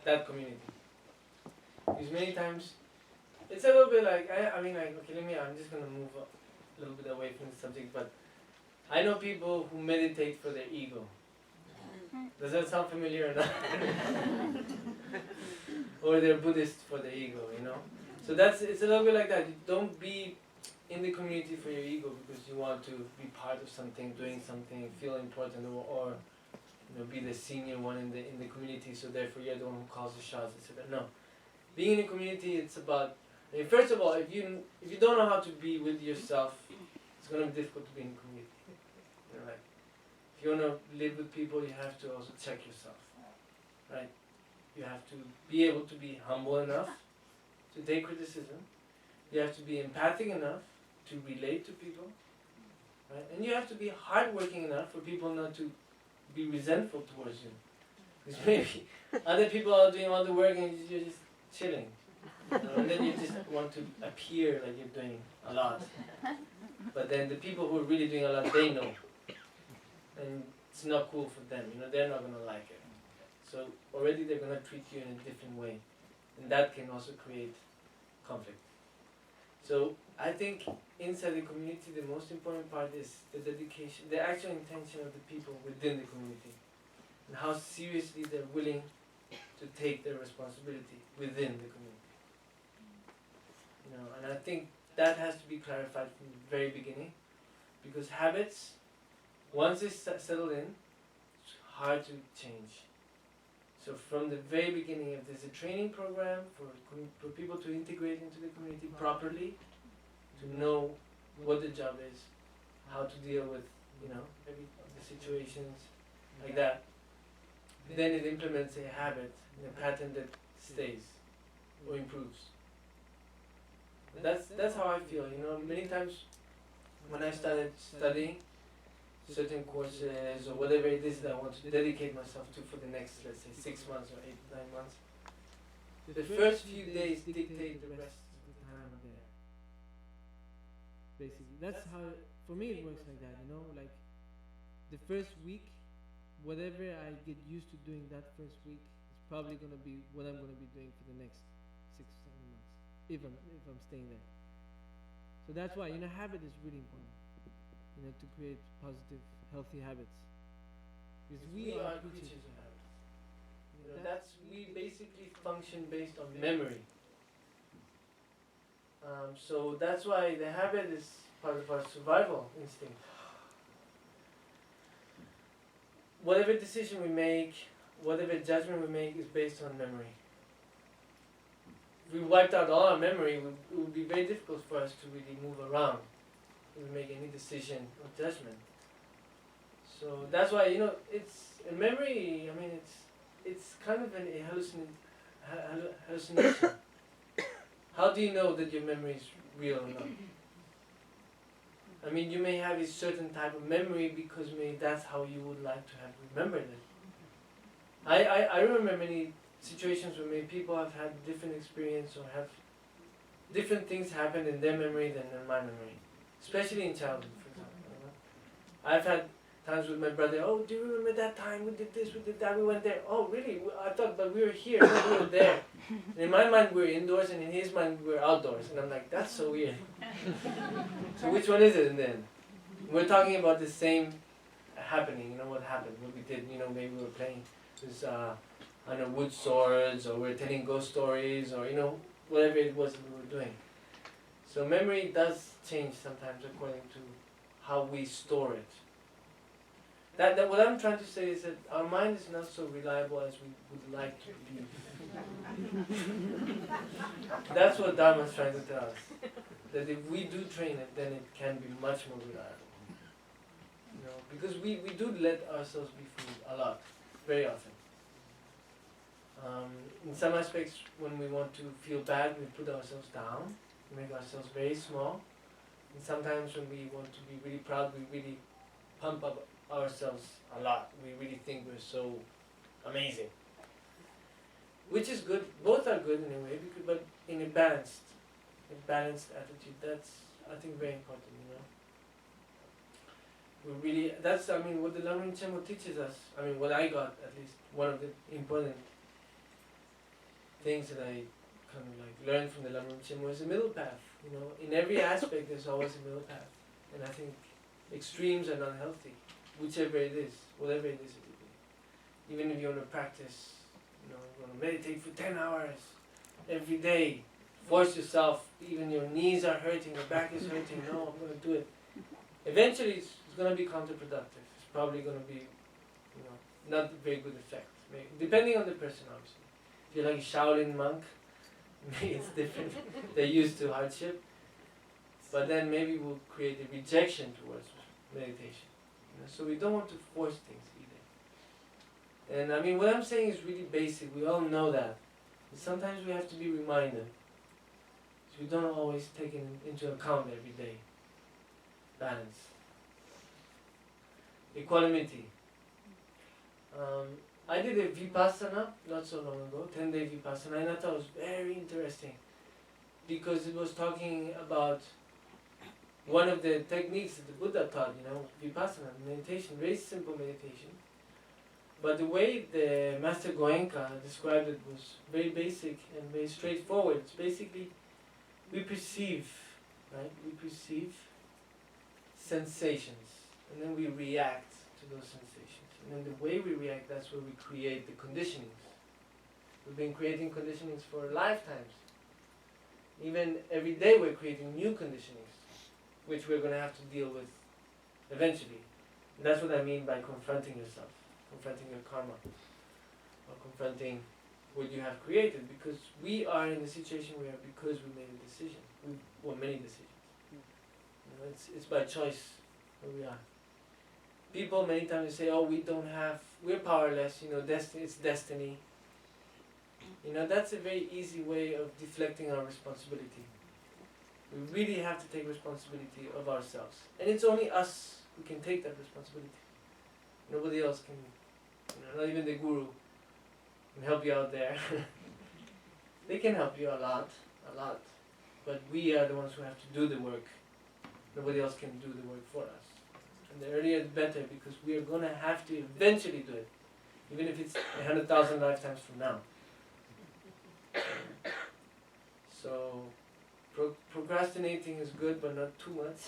that community. Because many times, it's a little bit like, I'm just going to move a little bit away from the subject, but I know people who meditate for their ego. Does that sound familiar or not? Or they're Buddhist for their ego, you know? So it's a little bit like that. You don't be in the community for your ego because you want to be part of something, doing something, feel important, or be the senior one in the community, so therefore you're the one who calls the shots, etc. No. Being in a community, it's about, first of all, if you don't know how to be with yourself, it's going to be difficult to be in a community. Right? If you want to live with people, you have to also check yourself. Right? You have to be able to be humble enough to take criticism. You have to be empathic enough to relate to people. Right? And you have to be hardworking enough for people not to be resentful towards you. Because maybe other people are doing all the work and you're just chilling. And then you just want to appear like you're doing a lot. But then the people who are really doing a lot, they know. And it's not cool for them. They're not going to like it. So already they're going to treat you in a different way. And that can also create conflict. So I think inside the community, the most important part is the dedication, the actual intention of the people within the community. And how seriously they're willing to take their responsibility within the community. And I think that has to be clarified from the very beginning. Because habits, once they settle in, it's hard to change. So from the very beginning, if there's a training program for people to integrate into the community properly, to know what the job is, how to deal with, maybe the situations like that, then it implements a habit, a pattern that stays or improves. That's how I feel. Many times when I started studying certain courses or whatever it is that I want to dedicate myself to for the next, let's say, 6 months or 8, 9 months, the first few days dictate the rest of the time there. Basically, that's how, for me it works like that, like the first week, whatever I get used to doing that first week is probably going to be what I'm going to be doing for the next 6 or 7 months, if I'm staying there. So that's why, habit is really important, to create positive, healthy habits. Because we are creatures of habits. We basically function based on memory. So that's why the habit is part of our survival instinct. Whatever decision we make, whatever judgment we make is based on memory. If we wiped out all our memory, it would be very difficult for us to really move around if we make any decision or judgment. So that's why, it's a memory, it's kind of a hallucination. How do you know that your memory is real or not? You may have a certain type of memory because maybe that's how you would like to have remembered it. I remember many situations where maybe people have had different experience or have different things happen in their memory than in my memory. Especially in childhood, for example. I've had times with my brother, oh, do you remember that time we did this, we did that, we went there? Oh, really? I thought, but we were here, no, we were there. And in my mind, we were indoors, and in his mind, we were outdoors. And I'm like, that's so weird. So which one is it? And then we're talking about the same happening, what happened, what we did, maybe we were playing this, wood swords, or we were telling ghost stories, or, whatever it was that we were doing. So memory does change sometimes according to how we store it. That what I'm trying to say is that our mind is not so reliable as we would like to believe. That's what Dharma is trying to tell us. That if we do train it, then it can be much more reliable. Because we do let ourselves be fooled a lot, very often. In some aspects, when we want to feel bad, we put ourselves down, we make ourselves very small. And sometimes when we want to be really proud, we really pump up ourselves a lot. We really think we're so amazing. Which is good. Both are good in a way, but in a balanced attitude. That's, I think, very important. We really. That's, what the Lamrim Chenmo teaches us. What I got, at least, one of the important things that I kind of like learned from the Lamrim Rinpoche was a middle path. You know, in every aspect there's always a middle path, and I think extremes are not healthy, whichever it is, whatever it is. Even if you want to practice, you know, you want to meditate for 10 hours every day, force yourself. Even your knees are hurting, your back is hurting. No, I'm going to do it. Eventually, it's going to be counterproductive. It's probably going to be, you know, not a very good effect. Maybe, depending on the person, obviously. If you're like a Shaolin monk, maybe it's different. They're used to hardship. But then maybe we'll create a rejection towards meditation. You know? So we don't want to force things either. And I mean, what I'm saying is really basic. We all know that. But sometimes we have to be reminded. So we don't always take it into account every day. Balance. Equanimity. I did a Vipassana not so long ago, 10-day Vipassana, and I thought it was very interesting because it was talking about one of the techniques that the Buddha taught, you know, Vipassana, meditation, very simple meditation. But the way the Master Goenka described it was very basic and very straightforward. It's basically, we perceive, right? We perceive sensations, and then we react to those sensations. And then the way we react, that's where we create the conditionings. We've been creating conditionings for lifetimes. Even every day we're creating new conditionings, which we're going to have to deal with eventually. And that's what I mean by confronting yourself, confronting your karma, or confronting what you have created, because we are in a situation where, because we made a decision, many decisions. You know, it's by choice where we are. People many times say, oh, we're powerless, you know, it's destiny. You know, that's a very easy way of deflecting our responsibility. We really have to take responsibility of ourselves. And it's only us who can take that responsibility. Nobody else can, you know, not even the guru can help you out there. They can help you a lot. But we are the ones who have to do the work. Nobody else can do the work for us. And the earlier the better, because we are going to have to eventually do it. Even if it's 100,000 lifetimes from now. So, procrastinating is good, but not too much.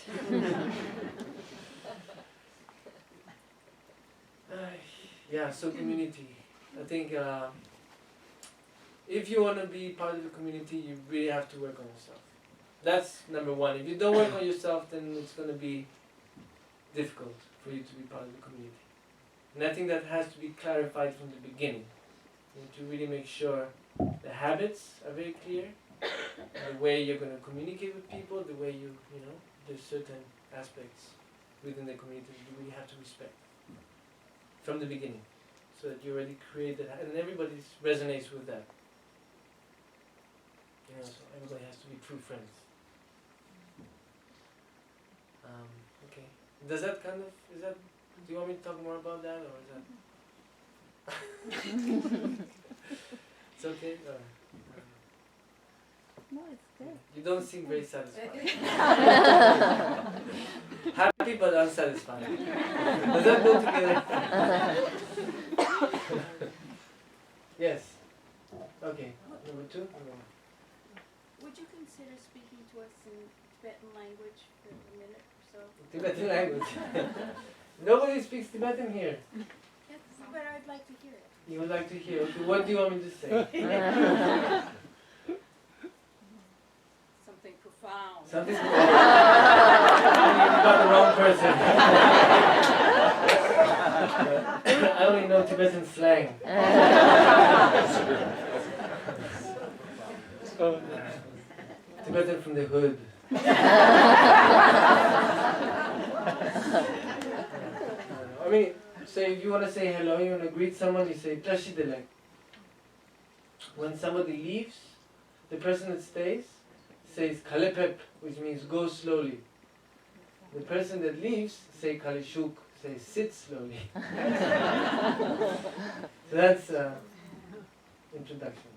Yeah, so community. I think if you want to be part of the community, you really have to work on yourself. That's number one. If you don't work on yourself, then it's going to be difficult for you to be part of the community. And I think that has to be clarified from the beginning. You need to really make sure the habits are very clear, the way you're going to communicate with people, the way you know, there's certain aspects within the community that you really have to respect from the beginning, so that you already created, and everybody resonates with that. You know, so everybody has to be true friends. Okay. Does that kind of, do you want me to talk more about that, or is that? It's okay? No, it's good. You don't seem very satisfied. Happy but unsatisfied. Does that go together? Yes. Okay. Number two? Would you consider speaking to us in Tibetan language for a minute or so? Tibetan language. Nobody speaks Tibetan here. Yes, but I'd like to hear it. You would like to hear. Okay, what do you want me to say? Something profound. Something. You got the wrong person. I only know Tibetan slang. Tibetan from the hood. I mean, say if you want to say hello, you want to greet someone, you say Tashidelek. When somebody leaves, the person that stays says Kalepep, which means go slowly. The person that leaves say Kalishuk, says sit slowly. So that's introduction.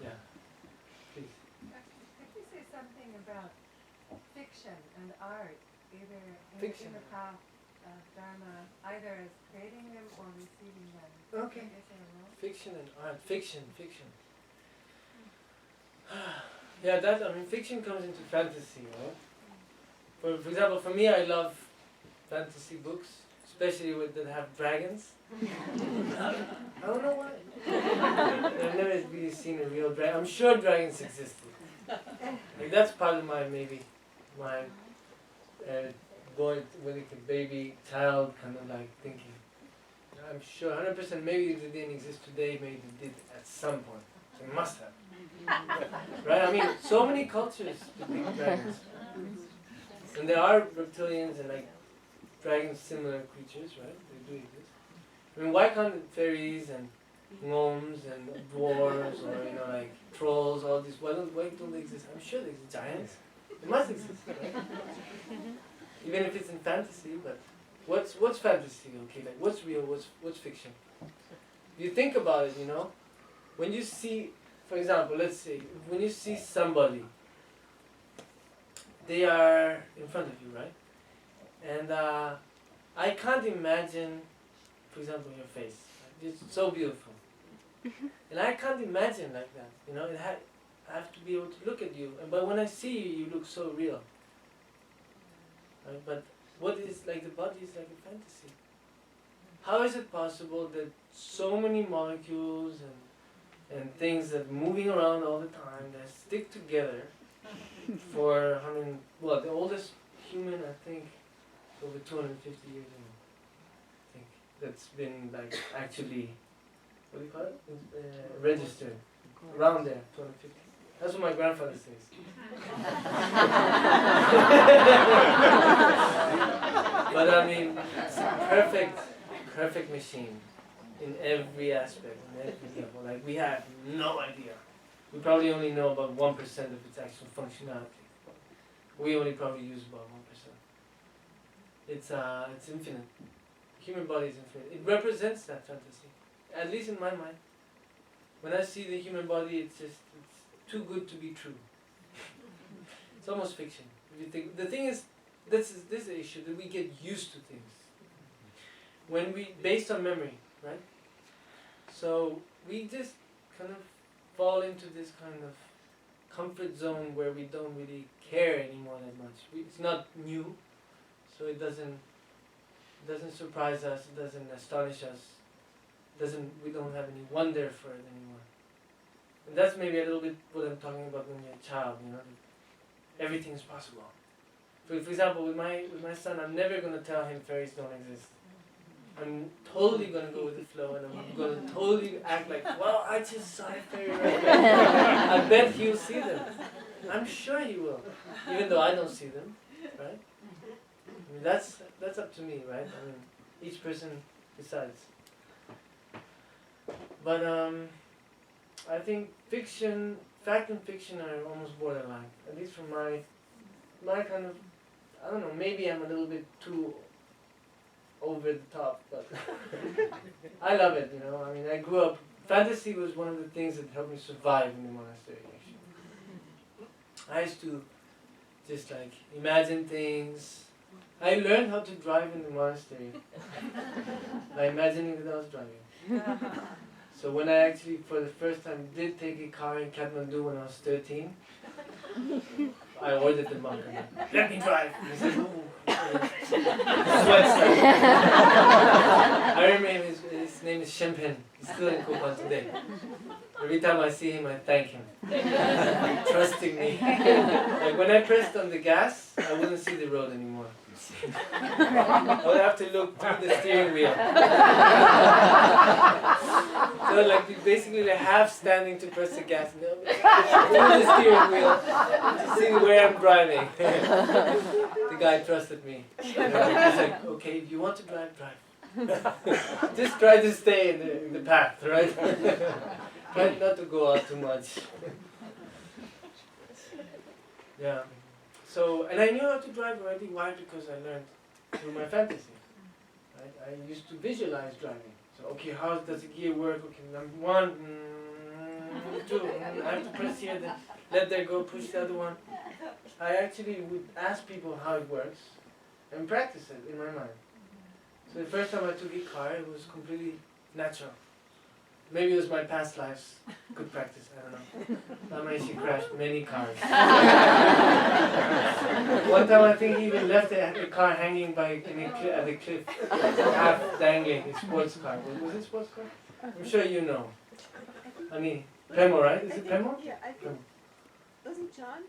Yeah, please. Could you say something about fiction and art, either Fiction. in the path of Dharma, either as creating them or receiving them? Okay. Is there a role? Fiction and art. Fiction. Yeah, that, I mean, fiction comes into fantasy, right? For example, for me, I love fantasy books, especially that have dragons. I don't know why. I've never really seen a real dragon. I'm sure dragons existed. Like, that's part of my boy, like a baby child kind of like thinking. I'm sure 100% maybe if they didn't exist today, maybe they did at some point. They must have. Right? I mean, so many cultures depict dragons. And there are reptilians and like dragon similar creatures, right? They do exist. I mean, why can't fairies and gnomes and dwarves or, you know, like trolls, all these, why don't they exist? I'm sure they exist. Giants. They must exist, right? Even if it's in fantasy, but what's fantasy, okay? Like what's real, what's fiction? If you think about it, you know, when you see, for example, let's say, when you see somebody, they are in front of you, right? And I can't imagine, for example, your face. Right? It's so beautiful. And I can't imagine like that, you know, I have to be able to look at you. But when I see you, you look so real. Right? But what is, like, the body is like a fantasy. How is it possible that so many molecules and things that are moving around all the time that stick together for, the oldest human, I think, over 250 years ago, I think, that's been like actually, what do you call it? Registered. Around there, 250. That's what my grandfather says. But I mean, it's a perfect machine in every aspect, in every level. Like, we have no idea. We probably only know about 1% of its actual functionality. We only probably use about 1%. It's infinite. Human body is infinite. It represents that fantasy, at least in my mind. When I see the human body, it's too good to be true. It's almost fiction. If you think, the thing is, this is the issue, that we get used to things. When based on memory, right? So we just kind of fall into this kind of comfort zone where we don't really care anymore that much. It's not new, so it doesn't surprise us, it doesn't astonish us, we don't have any wonder for it anymore. And that's maybe a little bit what I'm talking about when you're a child, you know, everything is possible. For example, with my son, I'm never going to tell him fairies don't exist. I'm totally going to go with the flow, and I'm going to totally act like, well, I just saw a fairy right there. I bet he'll see them. I'm sure he will, even though I don't see them, right? I mean, that's up to me, right? I mean, each person decides. But I think fact and fiction are almost borderline, at least from my kind of, I don't know, maybe I'm a little bit too over the top, but I love it, you know. I mean, I grew up, fantasy was one of the things that helped me survive in the monastery, actually. I used to just like imagine things. I learned how to drive in the monastery by imagining that I was driving. So when I actually, for the first time, did take a car in Kathmandu when I was 13, I ordered the monk, let me drive. And he said, ooh. I remember his name is Shempen. He's still in Kopan today. Every time I see him, I thank him. Trusting me. Like when I pressed on the gas, I wouldn't see the road anymore. I would have to look through the steering wheel. So like basically like half standing to press the gas and through the steering wheel to see where I'm driving. The guy trusted me. He's like, okay, if you want to drive, drive. Just try to stay in the path, right? Try not to go out too much. Yeah. So, and I knew how to drive already. Why? Because I learned through my fantasy. Right? I used to visualize driving. So, okay, how does the gear work? Okay, number one, two. I have to press here, then let there go, push the other one. I actually would ask people how it works and practice it in my mind. So the first time I took a car, it was completely natural. Maybe it was my past lives. Good practice, I don't know. Lama Yeshe crashed many cars. One time I think he even left the car hanging by at the cliff, half dangling, his sports car. Was it a sports car? I'm sure you know. I mean, Premo, right? Is it Premo? Yeah, I think, wasn't John?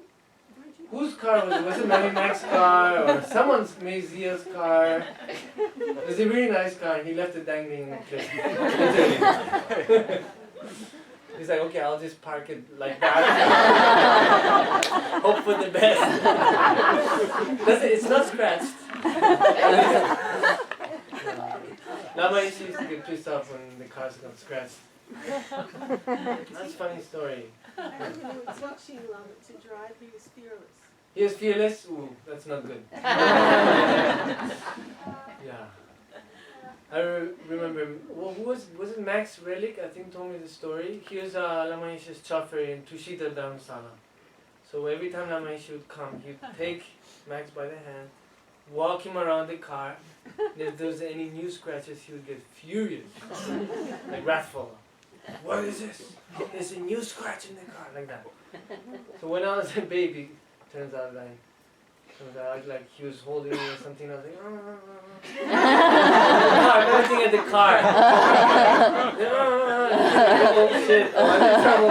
Weren't you? Whose car was it? Was it Mary Mac's car or someone's Mazia's car? It was a really nice car and he left it dangling in the cliff. Literally. He's like, okay, I'll just park it like that. Hope for the best. It's not scratched. Lama Yeshe used to get pissed off when the cars got scratched. That's a funny story. I remember when teaching Lama to drive, he was fearless. He was fearless? Ooh, that's not good. Yeah. I remember, well, who was it Max Relic, I think told me the story. He was Lama Yeshe's chauffeur in Tushita Dharamsala. So every time Lama Yeshe would come, he'd take Max by the hand, walk him around the car, and if there was any new scratches, he would get furious, like wrathful. What is this? There's a new scratch in the car, like that. So when I was a baby, turns out like he was holding me or something. I was like, pointing at the car. Oh shit! Oh, I'm in trouble.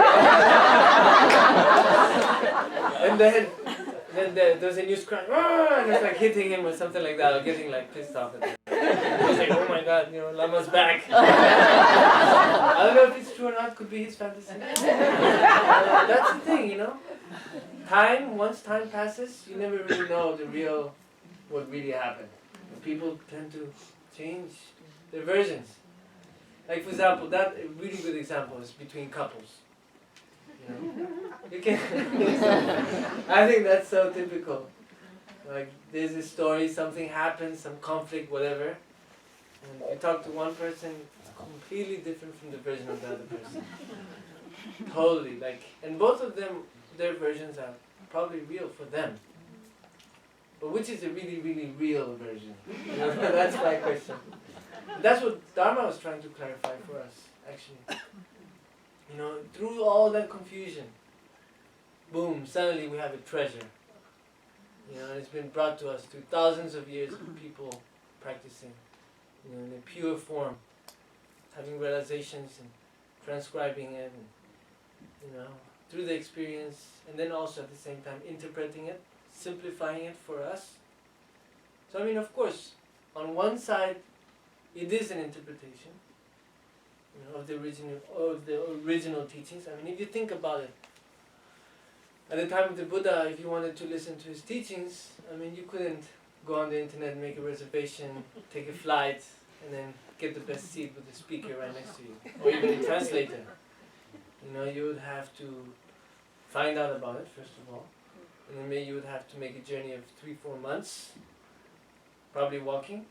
And then there was a new scratch, and it's like hitting him or something like that, or getting like pissed off at him. I was like, oh my god, Lama's back. I don't know if it's true or not, could be his fantasy. That's the thing, once time passes, you never really know what really happened. People tend to change their versions. Like for example, that a really good example is between couples. You can I think that's so typical. Like there's a story, something happens, some conflict, whatever, and you talk to one person, it's completely different from the version of the other person. Totally, and both of them, their versions are probably real for them. But which is a really, really real version? That's my question. That's what Dharma was trying to clarify for us, actually. Through all that confusion, boom, suddenly we have a treasure. And it's been brought to us through thousands of years of people practicing, in a pure form, having realizations and transcribing it, and, through the experience, and then also at the same time interpreting it, simplifying it for us. So of course, on one side, it is an interpretation, of the original teachings. If you think about it, at the time of the Buddha, if you wanted to listen to his teachings, you couldn't go on the internet and make a reservation, take a flight, and then get the best seat with the speaker right next to you, or even a translator. You would have to find out about it, first of all, and then maybe you would have to make a journey of 3-4 months, probably walking.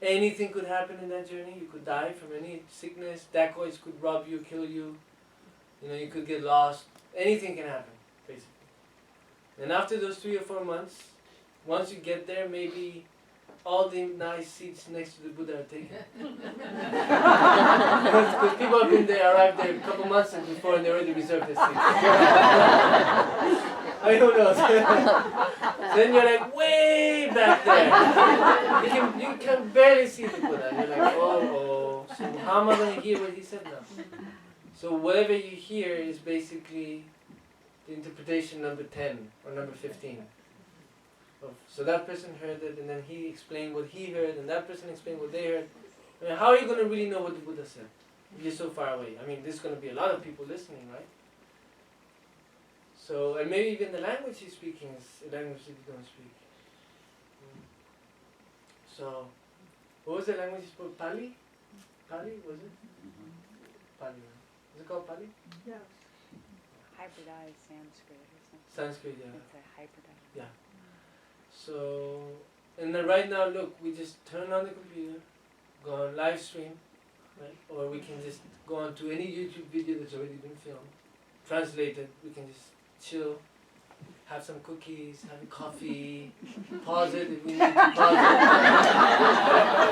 Anything could happen in that journey. You could die from any sickness, dacoits could rob you, kill you, you could get lost. Anything can happen, basically. And after those 3 or 4 months, once you get there, maybe all the nice seats next to the Buddha are taken. Because people have been there, arrived there a couple months before and they already reserved their seats. Who knows? Then you're like way back there. You can barely see the Buddha. You're like, oh. So how am I going to hear what he said now? So whatever you hear is basically the interpretation number 10 or number 15. So that person heard it, and then he explained what he heard, and that person explained what they heard. How are you going to really know what the Buddha said if you're so far away? There's going to be a lot of people listening, right? So, and maybe even the language he's speaking is a language that you don't speak. So, what was the language he spoke? Pali? Pali, was it? Pali. Is it called Pali? Yeah. Hybridized Sanskrit or something. Sanskrit, yeah. It's a hybridized. Yeah. So, and then right now, look, we just turn on the computer, go on live stream, right? Or we can just go on to any YouTube video that's already been filmed, translate it, we can just chill, have some cookies, have a coffee, pause it if we need to pause it.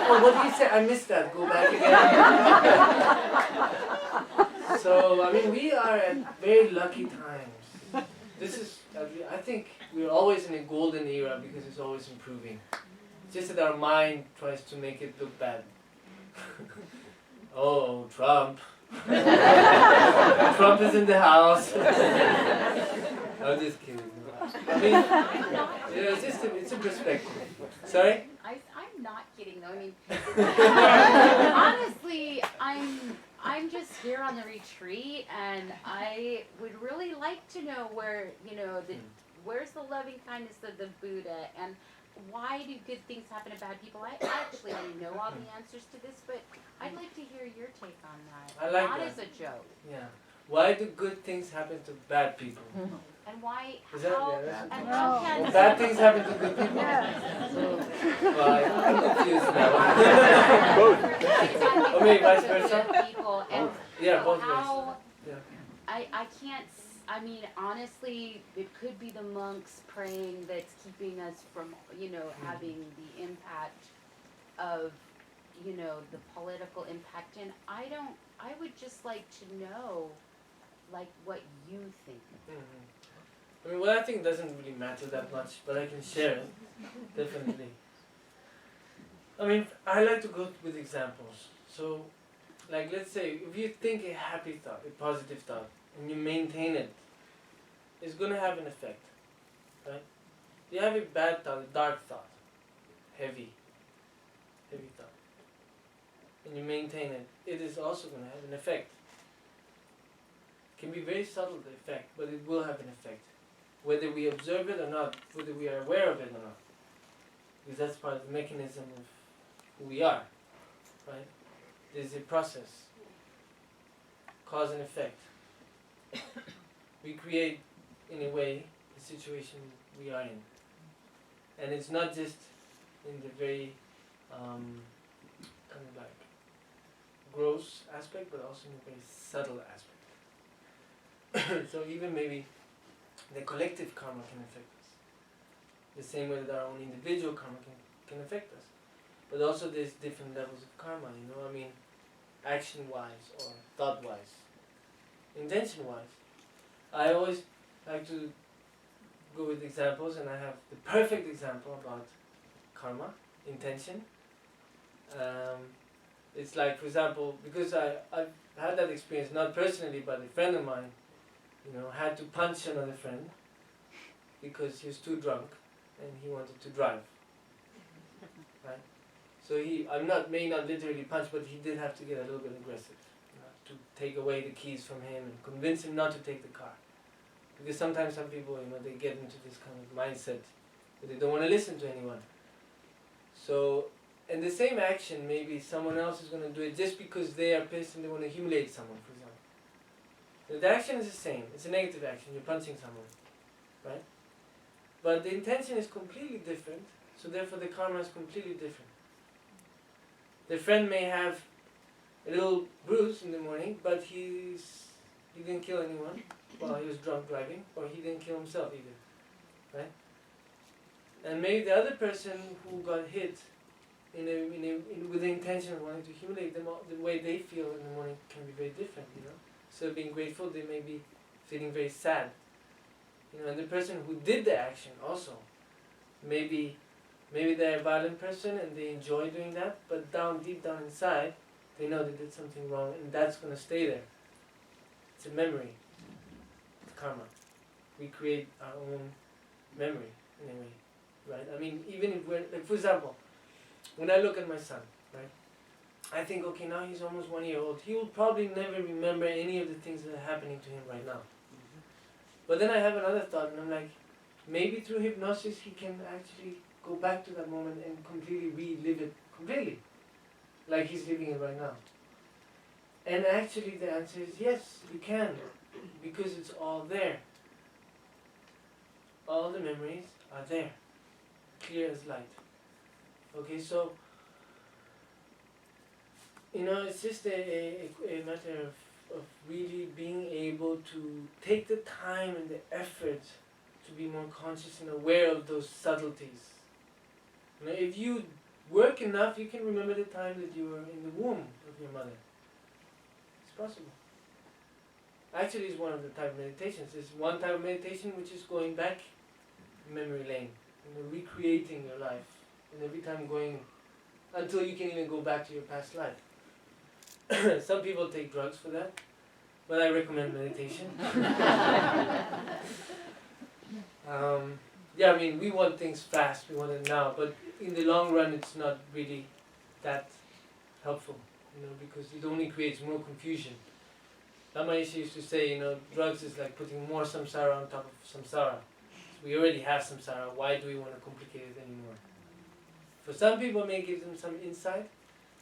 Oh, what did you say? I missed that. Go back again. So, I mean, we are at very lucky times. This is, I think we're always in a golden era because it's always improving. It's just that our mind tries to make it look bad. Oh, Trump. Trump is in the house. I'm just kidding. I mean, it's just it's a perspective. Sorry? I'm not kidding though. I mean, honestly, I'm just here on the retreat, and I would really like to know where where's the loving kindness of the Buddha, and why do good things happen to bad people? I actually don't know all the answers to this, but I'd like to hear your take on that. I like not that. as a joke. Yeah. Why do good things happen to bad people? And why? Is that, How? yeah, that's And a- how can? Well, bad things happen to good people? Well, I'm confused now. Or maybe vice versa? People and Yeah, both how? ways. Yeah. I can't. I mean, honestly, it could be the monks praying that's keeping us from, having the impact of, the political impact. And I would just like to know, like, what you think. I mean, what I think doesn't really matter that much, but I can share it, definitely. I mean, I like to go with examples. So, like, let's say, if you think a happy thought, a positive thought, and you maintain it, it's going to have an effect, right? You have a bad thought, a dark thought, heavy thought, and you maintain it, it is also going to have an effect. It can be very subtle, the effect, but it will have an effect. Whether we observe it or not, whether we are aware of it or not. Because that's part of the mechanism of who we are, right? There's a process, cause and effect. We create, in a way, the situation we are in. And it's not just in the very kind of like gross aspect, but also in a very subtle aspect. So even maybe the collective karma can affect us. The same way that our own individual karma can affect us. But also there's different levels of karma, I mean, action-wise or thought-wise, intention-wise. I always like to go with examples, and I have the perfect example about karma, intention. It's like, for example, because I've had that experience, not personally, but a friend of mine, had to punch another friend because he was too drunk and he wanted to drive. Right? So may not literally punch, but he did have to get a little bit aggressive, to take away the keys from him and convince him not to take the car. Because sometimes some people, they get into this kind of mindset that they don't want to listen to anyone. So, in the same action, maybe someone else is going to do it just because they are pissed and they want to humiliate someone, for example. The action is the same. It's a negative action. You're punching someone, right? But the intention is completely different, so therefore the karma is completely different. The friend may have a little bruise in the morning, but he didn't kill anyone while he was drunk driving, or he didn't kill himself either, right? And maybe the other person who got hit with the intention of wanting to humiliate them, the way they feel in the morning can be very different, So being grateful, they may be feeling very sad. And the person who did the action also, maybe they're a violent person and they enjoy doing that, but deep down inside, they know they did something wrong, and that's going to stay there. It's a memory. It's karma. We create our own memory, in a way, right? I mean, even if we're, like, for example, when I look at my son, right, I think, okay, now he's almost 1 year old. He will probably never remember any of the things that are happening to him right now. But then I have another thought, and I'm like, maybe through hypnosis he can actually go back to that moment and completely relive it completely, like he's living it right now. And actually the answer is yes, you can, because it's all there. All the memories are there, clear as light. Okay, so, it's just a matter of really being able to take the time and the effort to be more conscious and aware of those subtleties. If you work enough, you can remember the time that you were in the womb of your mother. It's possible. actually is one of the type of meditations. It's one type of meditation which is going back memory lane, recreating your life, and every time going until you can even go back to your past life. Some people take drugs for that, but I recommend meditation. Yeah, I mean, we want things fast, we want it now, but in the long run it's not really that helpful, because it only creates more confusion. Lama Yeshe used to say, drugs is like putting more samsara on top of samsara. We already have samsara, why do we want to complicate it anymore? For some people it may give them some insight,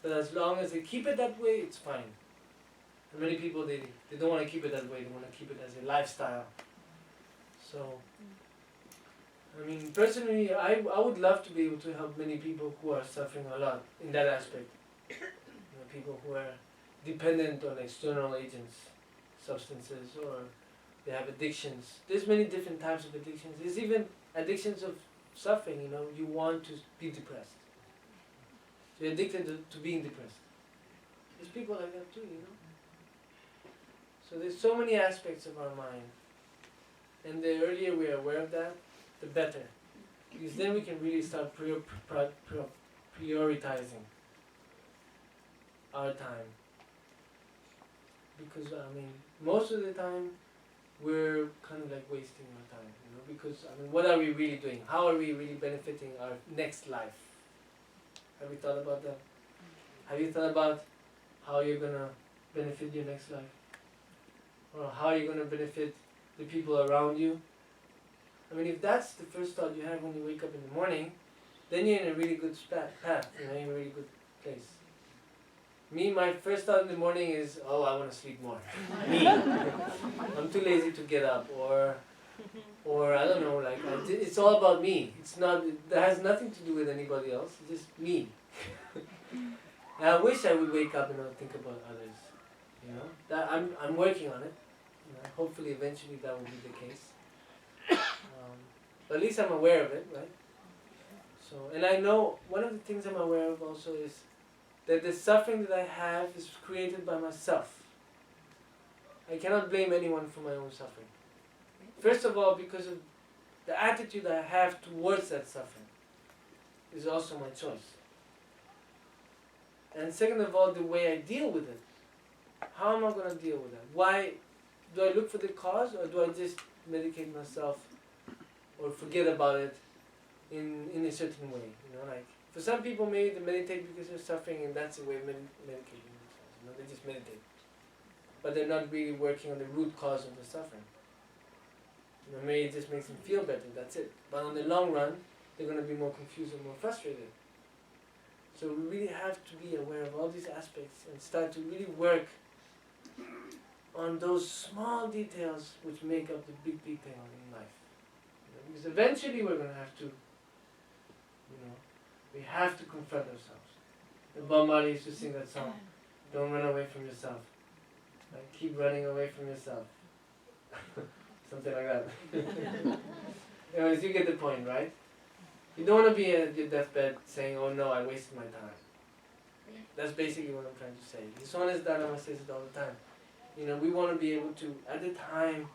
but as long as they keep it that way, it's fine. And many people, they don't want to keep it that way, they want to keep it as a lifestyle. So, I mean, personally, I would love to be able to help many people who are suffering a lot in that aspect. People who are dependent on external agents, substances, or they have addictions. There's many different types of addictions. There's even addictions of suffering, you want to be depressed. So you're addicted to being depressed. There's people like that too, So there's so many aspects of our mind. And the earlier we are aware of that, the better. Because then we can really start prioritizing our time. Because, I mean, most of the time, we're kind of like wasting our time, because, I mean, what are we really doing? How are we really benefiting our next life? Have you thought about that? Have you thought about how you're going to benefit your next life? Or how you're going to benefit the people around you? I mean, if that's the first thought you have when you wake up in the morning, then you're in a really good path, you're in a really good place. Me, my first thought in the morning is, I want to sleep more. Me. I'm too lazy to get up, or I don't know, like, it's all about me. That has nothing to do with anybody else, it's just me. And I wish I would wake up and not think about others, That I'm working on it. Hopefully, eventually that will be the case. But at least I'm aware of it, right? So, and I know, one of the things I'm aware of also is that the suffering that I have is created by myself. I cannot blame anyone for my own suffering. First of all, because of the attitude I have towards that suffering is also my choice. And second of all, the way I deal with it. How am I going to deal with that? Why do I look for the cause, or do I just medicate myself or forget about it in a certain way? Like, for some people, maybe they meditate because they're suffering, and that's a way of medicating themselves. They just meditate, but they're not really working on the root cause of the suffering. Maybe it just makes them feel better. That's it. But on the long run, they're going to be more confused and more frustrated. So we really have to be aware of all these aspects and start to really work on those small details which make up the big detail in life. Because eventually we're going to have to, we have to confront ourselves. The Bob Marley used to sing that song, "Don't run away from yourself. Like, keep running away from yourself." Something like that. Anyways, you get the point, right? You don't want to be at your deathbed saying, "Oh no, I wasted my time." That's basically what I'm trying to say. Dishonest Dharma says it all the time. We want to be able to, at the time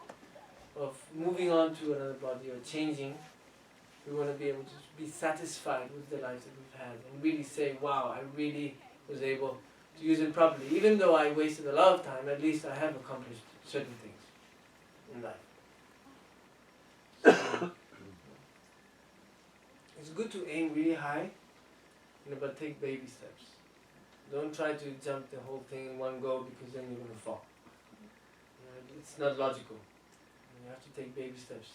of moving on to another body or changing, we want to be able to be satisfied with the lives that we've had and really say, wow, I really was able to use it properly. Even though I wasted a lot of time, at least I have accomplished certain things in life. So, it's good to aim really high, but take baby steps. Don't try to jump the whole thing in one go, because then you're going to fall. It's not logical. You have to take baby steps.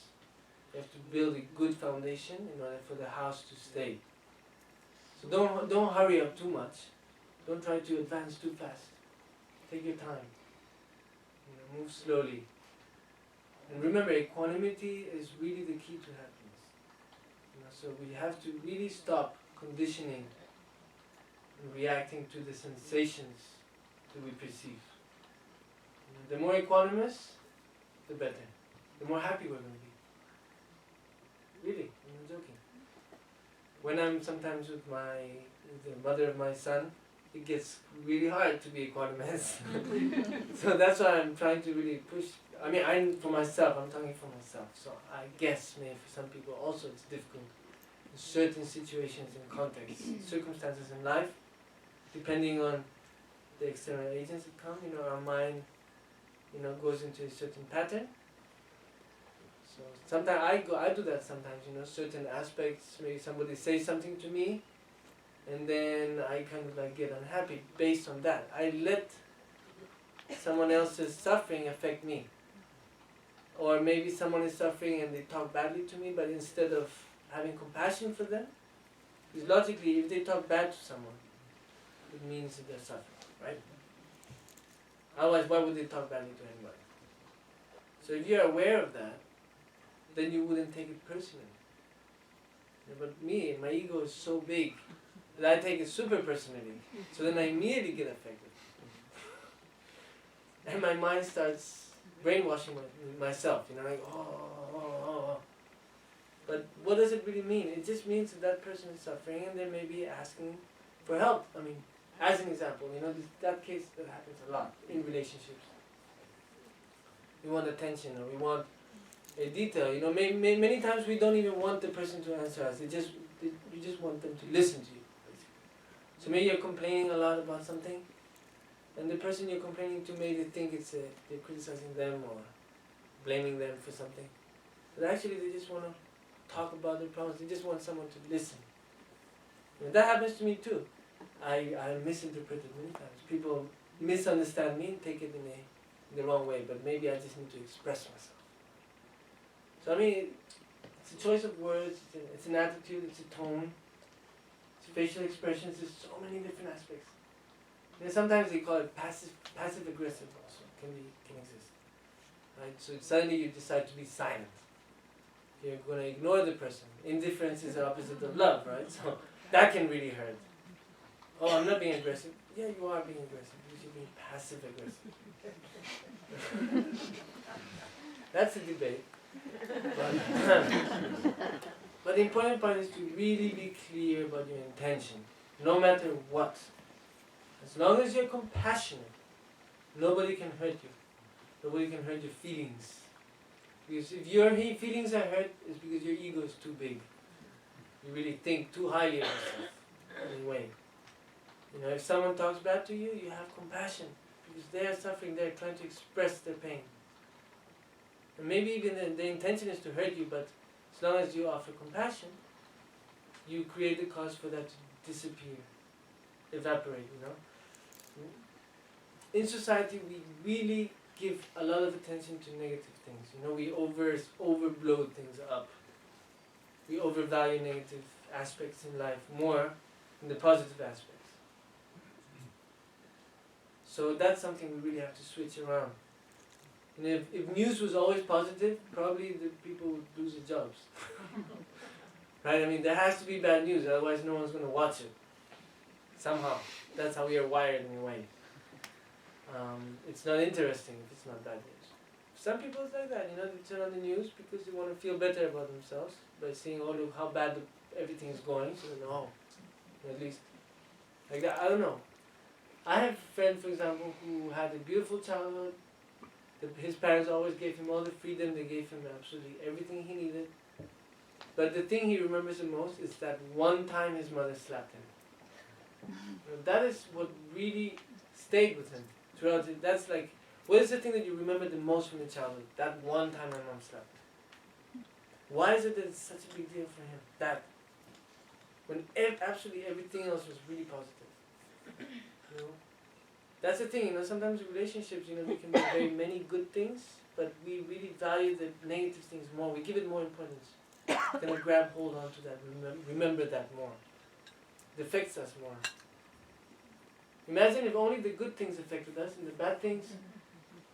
You have to build a good foundation in order for the house to stay. So don't hurry up too much. Don't try to advance too fast. Take your time. Move slowly. And remember, equanimity is really the key to happiness. So we have to really stop conditioning and reacting to the sensations that we perceive. The more equanimous, the better. The more happy we're going to be. Really, I'm not joking. When I'm sometimes with the mother of my son, it gets really hard to be a quantumist. So that's why I'm trying to really push. I mean, I'm talking for myself. So I guess maybe for some people also it's difficult in certain situations and contexts, circumstances in life, depending on the external agents that come. Our mind, goes into a certain pattern. So sometimes I do that sometimes. Certain aspects. Maybe somebody says something to me, and then I kind of like get unhappy based on that. I let someone else's suffering affect me. Or maybe someone is suffering and they talk badly to me, but instead of having compassion for them, because logically if they talk bad to someone, it means that they're suffering, right? Otherwise, why would they talk badly to anybody? So if you're aware of that, then you wouldn't take it personally. But me, my ego is so big that I take it super personally. So then I immediately get affected. And my mind starts brainwashing myself, like, oh. But what does it really mean? It just means that person is suffering and they may be asking for help. I mean, as an example, that case that happens a lot in relationships. We want attention or we want a detail. Many times we don't even want the person to answer us. We just want them to listen to you. Basically. So maybe you're complaining a lot about something, and the person you're complaining to maybe think they're criticizing them or blaming them for something. But actually they just want to talk about their problems. They just want someone to listen. That happens to me too. I misinterpret it many times. People misunderstand me and take it in the wrong way, but maybe I just need to express myself. So I mean, it's a choice of words, it's an attitude, it's a tone, it's facial expressions, there's so many different aspects. Sometimes they call it passive aggressive also, can exist. Right? So suddenly you decide to be silent. You're going to ignore the person. Indifference is the opposite of love, right? So that can really hurt. Oh, I'm not being aggressive. Yeah, you are being aggressive because you're being passive aggressive. That's a debate. But the important part is to really be clear about your intention, no matter what. As long as you're compassionate, nobody can hurt you. Nobody can hurt your feelings. Because if your feelings are hurt, it's because your ego is too big. You really think too highly of yourself in a way. If someone talks bad to you, you have compassion. Because they are suffering, they're trying to express their pain. And maybe even the intention is to hurt you, but as long as you offer compassion, you create the cause for that to disappear, evaporate, In society, we really give a lot of attention to negative things. We overblow things up. We overvalue negative aspects in life more than the positive aspects. So that's something we really have to switch around. And if news was always positive, probably the people would lose their jobs. Right? I mean, there has to be bad news, otherwise no one's going to watch it. Somehow. That's how we are wired in a way. It's not interesting if it's not bad news. Some people it's like that, they turn on the news because they want to feel better about themselves by seeing how bad everything is going, so they know, at least, like that, I don't know. I have a friend, for example, who had a beautiful childhood. His parents always gave him all the freedom, they gave him absolutely everything he needed. But the thing he remembers the most is that one time his mother slapped him. That is what really stayed with him throughout it. That's like, what is the thing that you remember the most from your childhood? That one time my mom slapped him. Why is it that it's such a big deal for him? That. When absolutely everything else was really positive. That's the thing, sometimes in relationships, we can do very many good things, but we really value the negative things more. We give it more importance. We're going to grab hold on to that, remember that more. It affects us more. Imagine if only the good things affected us and the bad things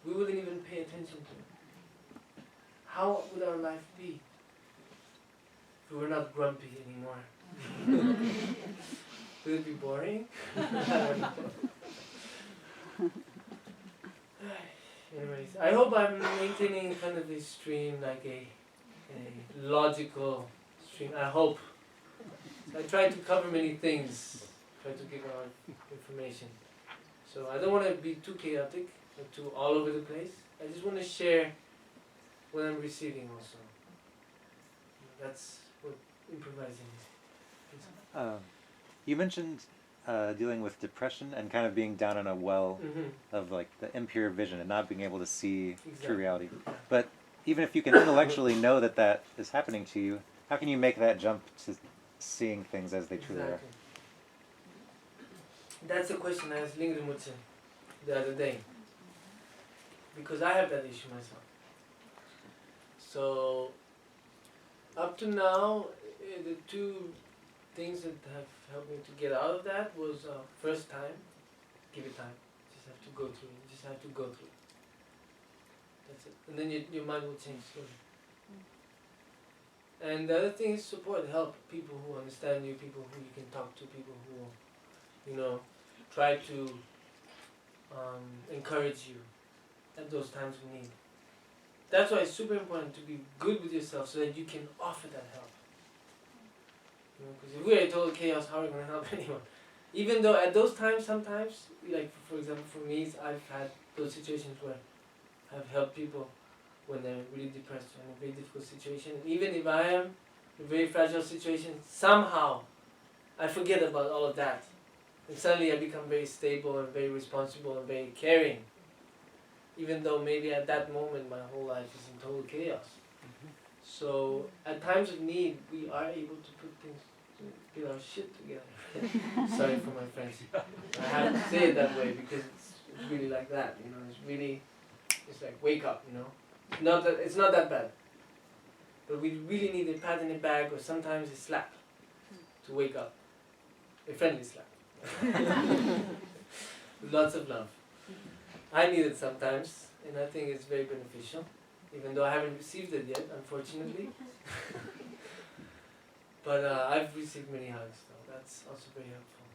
we wouldn't even pay attention to. How would our life be if we were not grumpy anymore? Would it be boring? Anyways, I hope I'm maintaining kind of a stream, like a logical stream. I hope. I try to cover many things try to give a lot of information. So I don't want to be too chaotic or too all over the place. I just want to share what I'm receiving also. That's what improvising is. You mentioned dealing with depression and kind of being down in a well of like the impure vision and not being able to see true reality. But even if you can intellectually know that that is happening to you, how can you make that jump to seeing things as they truly are? That's a question I asked Lingren Mutsen the other day. Because I have that issue myself. So, up to now, the two things that have helped me to get out of that was first time, give it time. Just have to go through it. You just have to go through it. That's it. And then your mind will change slowly. And the other thing is support, help, people who understand you, people who you can talk to, people who will, you know, try to encourage you at those times of need. That's why it's super important to be good with yourself so that you can offer that help. Because if we're in total chaos, how are we going to help anyone? Even though at those times, sometimes, like for example for me, I've had those situations where I've helped people when they're really depressed or in a very difficult situation. And even if I am in a very fragile situation, somehow I forget about all of that. And suddenly I become very stable and very responsible and very caring. Even though maybe at that moment my whole life is in total chaos. So at times of need, we are able to put things, to get our shit together. Sorry for my French. I have to say it that way because it's really like that, you know. It's like wake up, you know. It's not that bad. But we really need a pat in the back or sometimes a slap to wake up. A friendly slap. Lots of love. I need it sometimes, and I think it's very beneficial, even though I haven't received it yet, unfortunately. But I've received many hugs, though. That's also very helpful.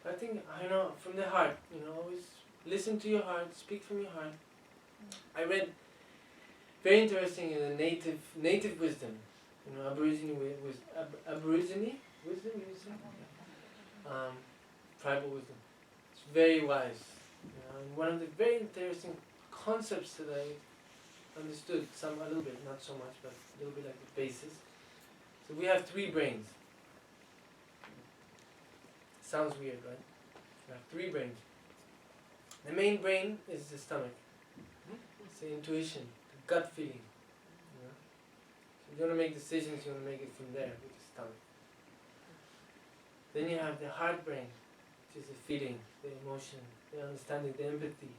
I think, I know, from the heart, you know, always listen to your heart, speak from your heart. I read very interesting in the native wisdom, you know, Aborigine wisdom, you say? Tribal wisdom. It's very wise. You know, and one of the very interesting concepts that I understood, a little bit, not so much, but a little bit like the basis. So we have 3 brains. Sounds weird, right? We have 3 brains. The main brain is the stomach. It's the intuition, the gut feeling. You know? So if you want to make decisions, you want to make it from there, with the stomach. Then you have the heart brain, which is the feeling, the emotion, the understanding, the empathy.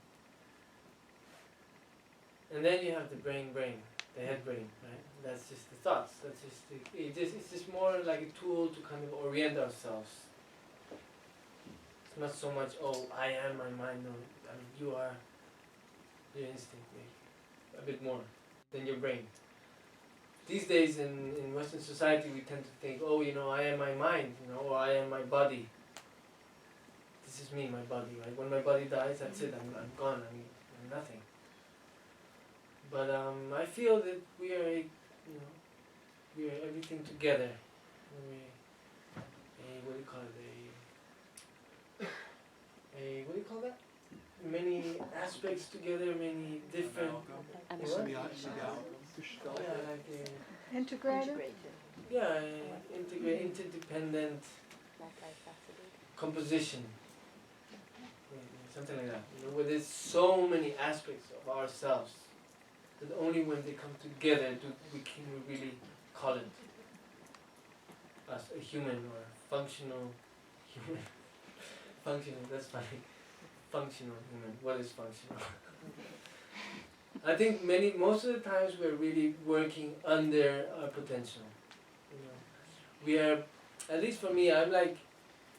And then you have the brain, the head brain, right? That's just the thoughts. That's just it's just more like a tool to kind of orient ourselves. It's not so much, oh, I am my mind. No, I mean, you are your instinct, maybe. A bit more than your brain. These days in Western society, we tend to think, oh, you know, I am my mind, you know, or I am my body. This is me, my body, right? When my body dies, that's it. I'm gone. I'm nothing. But I feel that we are, we are everything together. What do you call it? What do you call that? Many aspects together, many different. Integrated? Yeah, interdependent composition. Something like that. You know, where there's so many aspects of ourselves that only when they come together do we can really call it as a human or a functional human. Functional, that's funny. Functional human. What is functional? I think most of the times we're really working under our potential. You know, we are, at least for me, I'm like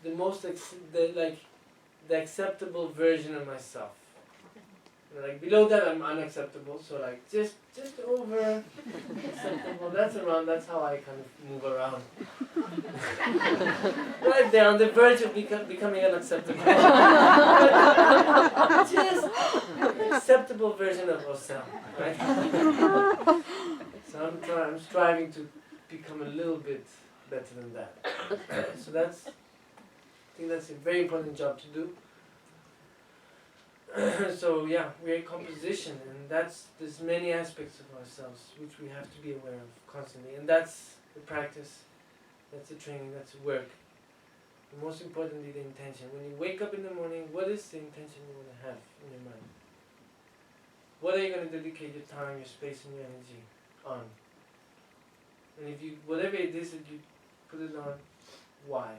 the most the acceptable version of myself. You know, like below that I'm unacceptable, so like just over acceptable. That's how I kind of move around. Right there on the verge of becoming unacceptable. Just acceptable version of Osel, right? So I'm striving to become a little bit better than that. So I think that's a very important job to do. So yeah, we're a composition, and there's many aspects of ourselves which we have to be aware of constantly, and that's the practice, that's the training, that's the work. And most importantly, the intention. When you wake up in the morning, what is the intention you want to have in your mind? What are you going to dedicate your time, your space, and your energy on? And if you, whatever it is that you put it on, why?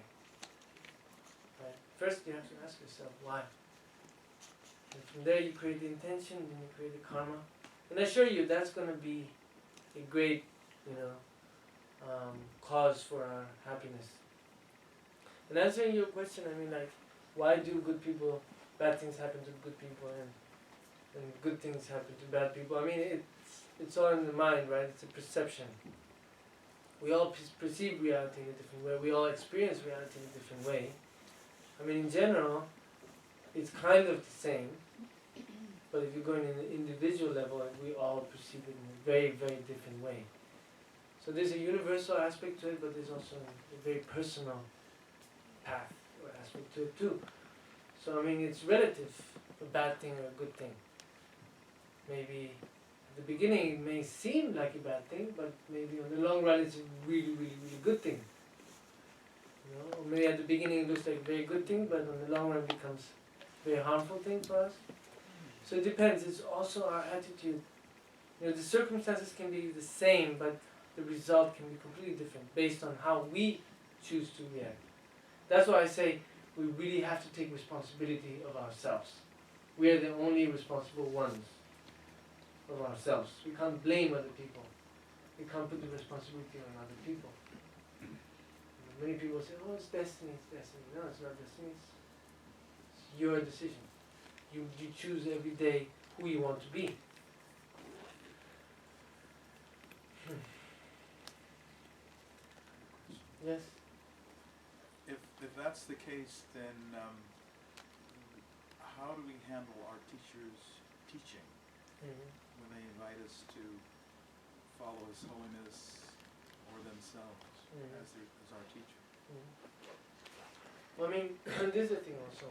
Right? First, you have to ask yourself why. And from there, you create the intention, then you create the karma. And I assure you, that's going to be a great, cause for our happiness. And answering your question, I mean, like, why do bad things happen to good people, and good things happen to bad people? I mean, it's all in the mind, right? It's a perception. We all perceive reality in a different way. We all experience reality in a different way. I mean, in general, it's kind of the same. But if you're going in an individual level, we all perceive it in a very, very different way. So there's a universal aspect to it, but there's also a very personal path or aspect to it too. So I mean, it's relative, a bad thing or a good thing. Maybe at the beginning it may seem like a bad thing, but maybe on the long run it's a really, really, really good thing. Or maybe at the beginning it looks like a very good thing, but on the long run it becomes a very harmful thing for us. So it depends. It's also our attitude. The circumstances can be the same, but the result can be completely different based on how we choose to react. That's why I say we really have to take responsibility of ourselves. We are the only responsible ones of ourselves. We can't blame other people. We can't put the responsibility on other people. Many people say, oh, it's destiny, it's destiny. No, it's not destiny. It's your decision. You choose every day who you want to be. Yes? If that's the case, then how do we handle our teachers' teaching when they invite us to follow His Holiness or themselves as our teacher? Well, I mean, this is the thing also.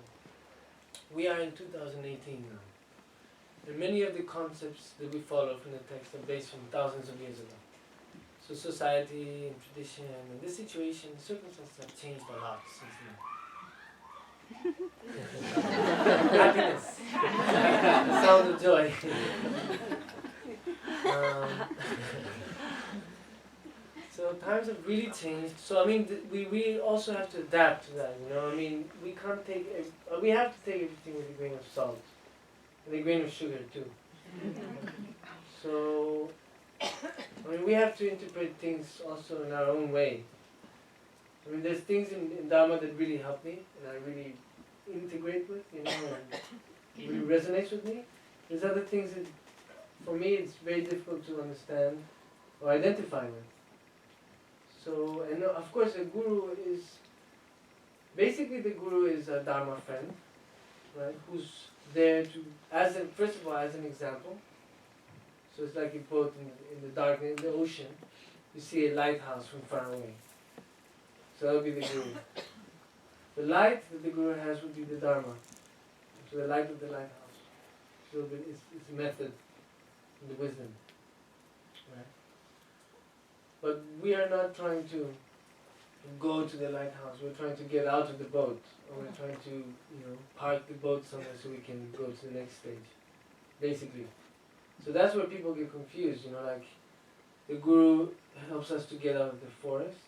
We are in 2018 now. And many of the concepts that we follow from the text are based from thousands of years ago. So society and tradition and the situation, the circumstances have changed a lot since then. Happiness. The sound of joy. So times have really changed. So I mean, we also have to adapt to that. I mean, we can't take. We have to take everything with a grain of salt, and a grain of sugar too. So I mean, we have to interpret things also in our own way. I mean, there's things in Dharma that really help me, and I really integrate with, and really resonates with me. There's other things that, for me, it's very difficult to understand or identify with. So, and of course, the guru is, basically the guru is a Dharma friend, right, who's there to, first of all, as an example. So it's like a boat in the dark, in the ocean, you see a lighthouse from far away. So that would be the guru. The light that the guru has would be the Dharma. So the light of the lighthouse. So it's a method in the wisdom. Right? But we are not trying to go to the lighthouse. We're trying to get out of the boat. Or we're trying to, park the boat somewhere so we can go to the next stage. Basically. So that's where people get confused, like the guru helps us to get out of the forest,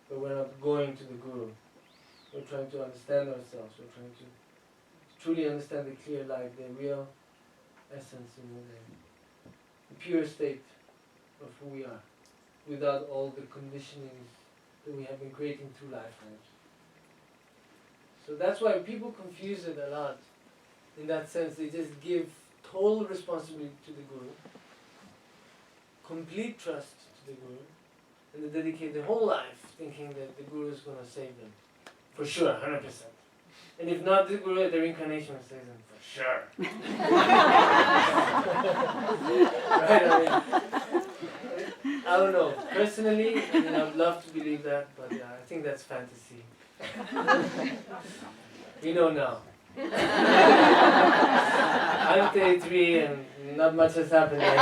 but we're not going to the guru. We're trying to understand ourselves. We're trying to truly understand the clear light, the real essence, the pure state of who we are, without all the conditionings that we have been creating through lifetimes. So that's why people confuse it a lot. In that sense, they just give total responsibility to the guru, complete trust to the guru, and they dedicate their whole life thinking that the guru is going to save them. For sure, 100%. And if not the guru, the reincarnation will save them for sure. Right? I don't know. Personally, I mean, I'd love to believe that, but yeah, I think that's fantasy. We know now. I'm 33 and not much has happened yet.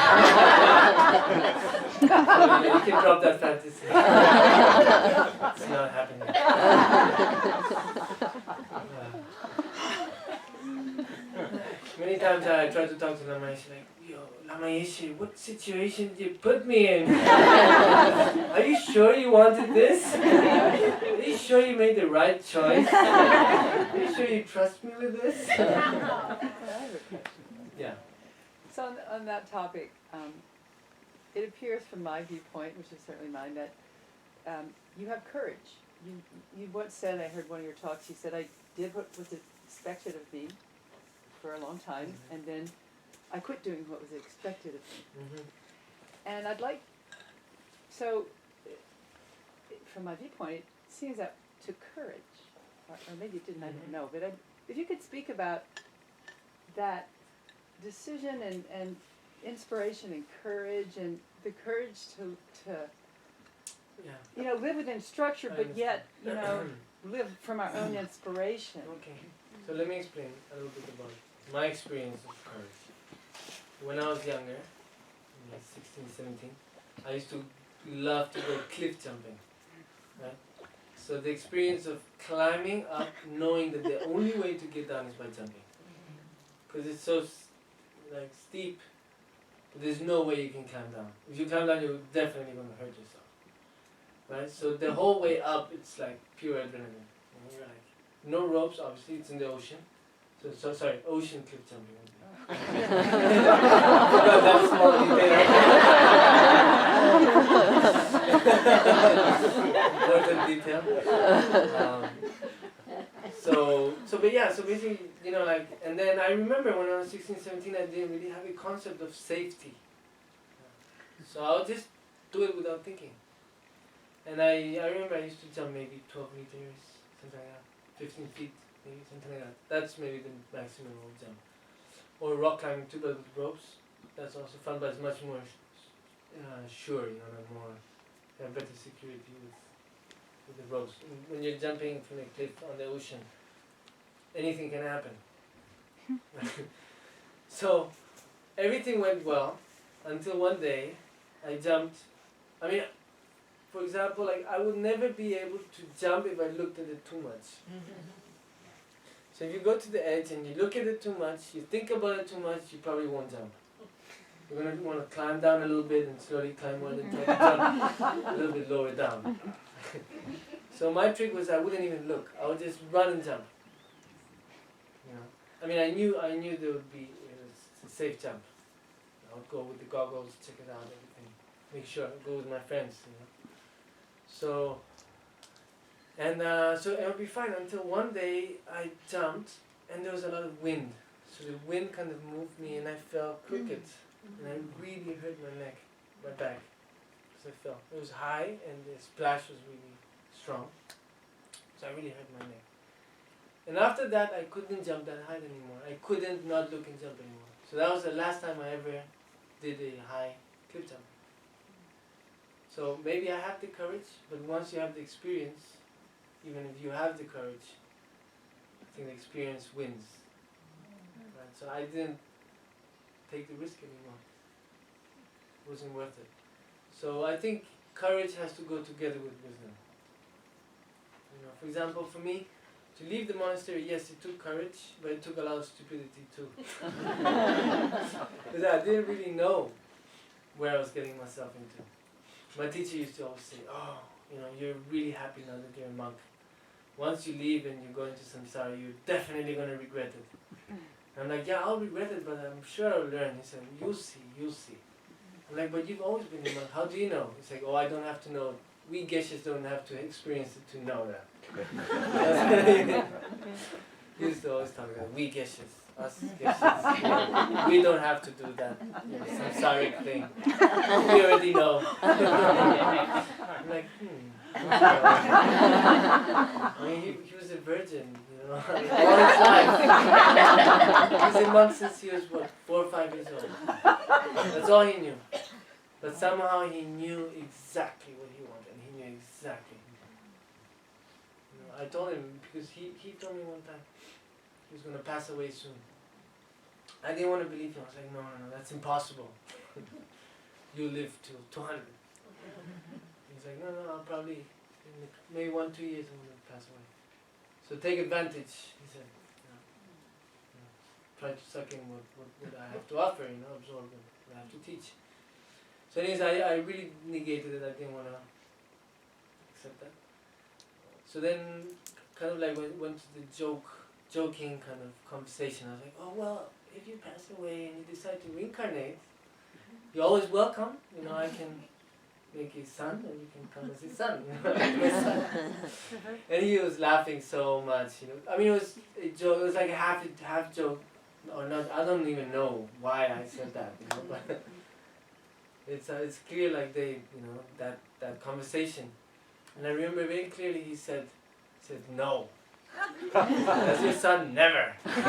So, you can drop that fantasy. It's not happening. Many times I try to talk to Lama Yeshe, like, yo, Lama Yeshe, what situation did you put me in? Are you sure you wanted this? Are you sure you made the right choice? Are you sure you trust me with this? Yeah. So on that topic, it appears from my viewpoint, which is certainly mine, that you have courage. You once said, I heard one of your talks, you said, I did what was expected of me for a long time, and then I quit doing what was expected of me. And I'd like, so from my viewpoint, it seems that took courage, or maybe it didn't, I don't know, but if you could speak about that decision and inspiration and courage, and the courage to Yeah. live within structure, I but yet, understand. live from our own inspiration. Okay. So let me explain a little bit about my experience of courage. When I was younger, like 16, 17, I used to love to go cliff jumping. Right? So the experience of climbing up, knowing that the only way to get down is by jumping. Because it's so steep, there's no way you can climb down. If you climb down, you're definitely going to hurt yourself. Right? So the whole way up, it's like pure adrenaline. And you're like, no ropes, obviously, it's in the ocean. So sorry, ocean cliff jumping. Forgot that small detail. Important detail. So basically, and then I remember when I was 16, 17, I didn't really have a concept of safety. So I would just do it without thinking. And I remember I used to jump maybe 12 meters, something like that, 15 feet, maybe something like that. That's maybe the maximum I would jump. Or rock climbing too, but with ropes. That's also fun, but it's much more sure, more, have better security with the ropes. When you're jumping from a cliff on the ocean, anything can happen. So everything went well until one day I jumped. I mean, for example, I would never be able to jump if I looked at it too much. So if you go to the edge and you look at it too much, you think about it too much, you probably won't jump. You're going to want to climb down a little bit and slowly climb more and try to jump a little bit lower down. So my trick was I wouldn't even look. I would just run and jump. I mean, I knew there would be a safe jump. I would go with the goggles, check it out, everything. Make sure, go with my friends, So it would be fine until one day I jumped and there was a lot of wind. So the wind kind of moved me and I fell crooked. And I really hurt my neck, my back. Because I fell. It was high and the splash was really strong. So I really hurt my neck. And after that I couldn't jump that high anymore. I couldn't not look and jump anymore. So that was the last time I ever did a high cliff jump. So maybe I have the courage, but once you have the experience, even if you have the courage, I think the experience wins. Right? So I didn't take the risk anymore. It wasn't worth it. So I think courage has to go together with wisdom. For example, for me, to leave the monastery, yes, it took courage, but it took a lot of stupidity too. Because I didn't really know where I was getting myself into. My teacher used to always say, you're really happy now that you're a monk. Once you leave and you go into samsara, you're definitely going to regret it. I'm like, yeah, I'll regret it, but I'm sure I'll learn. He said, you'll see. I'm like, but you've always been a monk. How do you know? He's like, I don't have to know. We geshes don't have to experience it to know that. He used to always talk about we geshes, us geshes. We don't have to do that samsaric thing. We already know. I'm like, I mean, he was a virgin, all his life. He's a monk since he was 4 or 5 years old. That's all he knew. But somehow he knew exactly what he wanted. He knew exactly. You know, I told him, because he told me one time he was going to pass away soon. I didn't want to believe him. I was like, no, that's impossible. You live till 200. He's like, no, I'll probably, in maybe 1-2 years I'm going to pass away. So take advantage, he said. Try to suck in what I have to offer, absorb what I have to teach. So anyways, I really negated it. I didn't want to accept that. So then, kind of like went to the joking kind of conversation. I was like, oh well, if you pass away and you decide to reincarnate, you're always welcome. I can make a son and you can come as his son. My son. And he was laughing so much. I mean, it was a joke. It was like a half joke. Or not, I don't even know why I said that, but it's clear like that conversation. And I remember very clearly he said no. As your son, never. I'm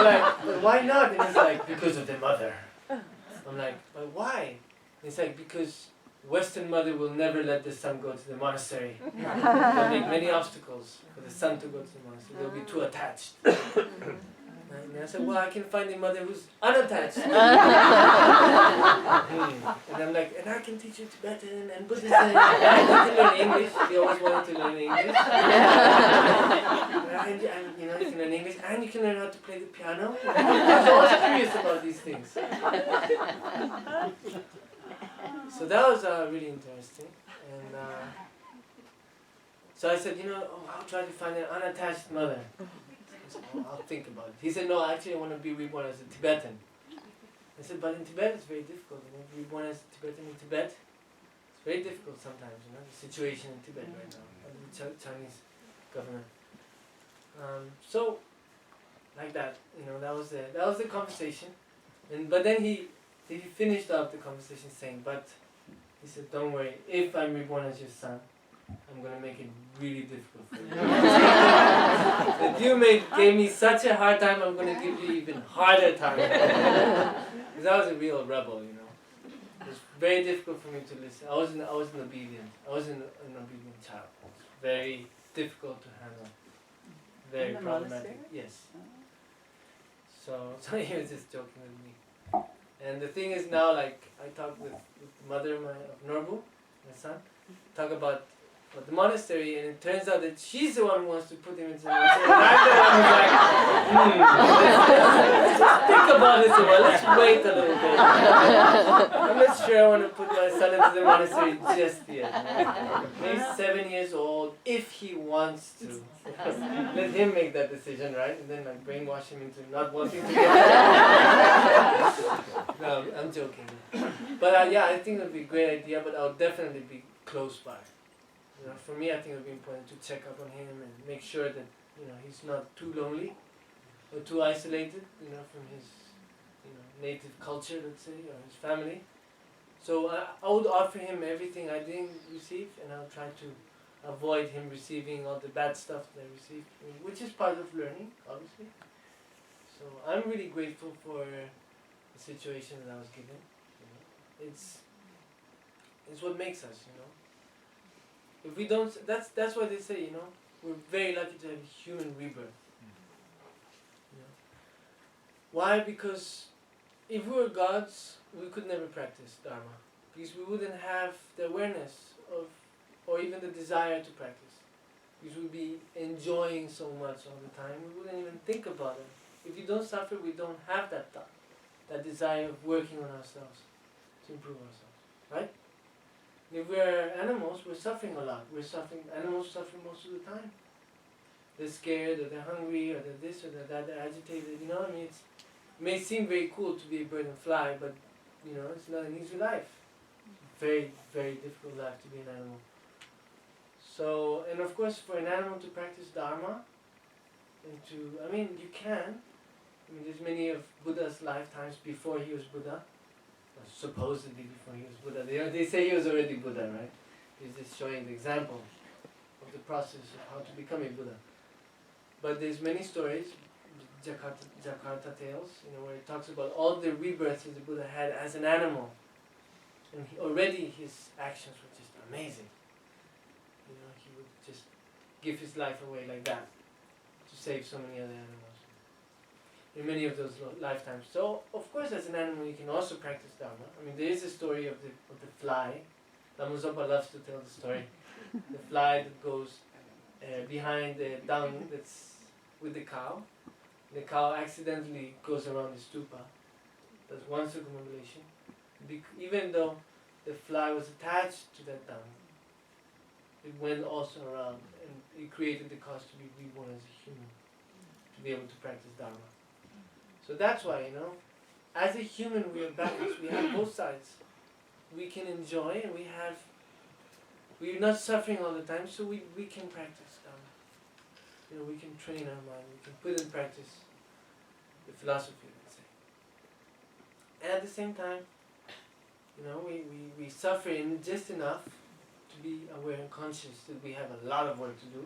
like, but why not? And he's like, because of the mother. I'm like, but why? And he's like, because Western mother will never let the son go to the monastery. They'll make many obstacles for the son to go to the monastery. They'll be too attached. And I said, well, I can find a mother who's unattached. And I'm like, and I can teach you Tibetan and Buddhist. And I can learn English. They always wanted to learn English. And you can learn English and you can learn how to play the piano. I was always curious about these things. So that was really interesting. And so I said, I'll try to find an unattached mother. I'll think about it. He said, no, actually I want to be reborn as a Tibetan. I said, but in Tibet it's very difficult. Reborn as a Tibetan in Tibet, it's very difficult sometimes, the situation in Tibet right now, under the Chinese government. So, like that, that was the conversation. But then he finished up the conversation saying, but he said, don't worry, if I'm reborn as your son, I'm going to make it really difficult for you. That you gave me such a hard time, I'm going to give you even harder time. Because I was a real rebel, It was very difficult for me to listen. I wasn't obedient. I wasn't an obedient child. It was very difficult to handle. Very problematic. Yes. So he was just joking with me. And the thing is now, like, I talk with the mother of Norbu, my son, talk about the monastery, and it turns out that she's the one who wants to put him into the monastery. And I'm the one who's like, let's just think about this a while, let's wait a little bit. I'm not sure I want to put my son into the monastery just yet. He's 7 years old, if he wants to. Let him make that decision, right? And then brainwash him into not wanting to get No, I'm joking. But I think it would be a great idea, but I'll definitely be close by. For me, I think it would be important to check up on him and make sure that he's not too lonely or too isolated, from his native culture, let's say, or his family. So I would offer him everything I didn't receive, and I'll try to avoid him receiving all the bad stuff that I received, which is part of learning, obviously. So I'm really grateful for the situation that I was given. It's what makes us, If we don't, that's why they say, we're very lucky to have a human rebirth. Why? Because if we were gods, we could never practice Dharma. Because we wouldn't have the awareness of, or even the desire to practice. Because we'd be enjoying so much all the time, we wouldn't even think about it. If you don't suffer, we don't have that thought, that desire of working on ourselves, to improve ourselves, right? If we're animals, we're suffering a lot. Animals suffer most of the time. They're scared, or they're hungry, or they're this, or they're that, they're agitated, it may seem very cool to be a bird and fly, but, it's not an easy life. Very, very difficult life to be an animal. So, and of course, for an animal to practice Dharma, you can. There's many of Buddha's lifetimes before he was Buddha. Supposedly before he was Buddha. They say he was already Buddha, right? He's just showing the example of the process of how to become a Buddha. But there's many stories, Jakarta Tales, where it talks about all the rebirths that the Buddha had as an animal. And already his actions were just amazing. He would just give his life away like that to save so many other animals in many of those lifetimes. So, of course, as an animal, you can also practice Dharma. I mean, there is a story of the fly. Lama Zopa loves to tell the story. The fly that goes behind the dung that's with the cow. The cow accidentally goes around the stupa. That's one circumambulation. Even though the fly was attached to that dung, it went also around and it created the cause to be reborn as a human, to be able to practice Dharma. So that's why, as a human we are balanced, we have both sides. We can enjoy and we're not suffering all the time, so we can practice Dharma. We can train our mind, we can put in practice the philosophy, let's say. And at the same time, we suffer just enough to be aware and conscious that we have a lot of work to do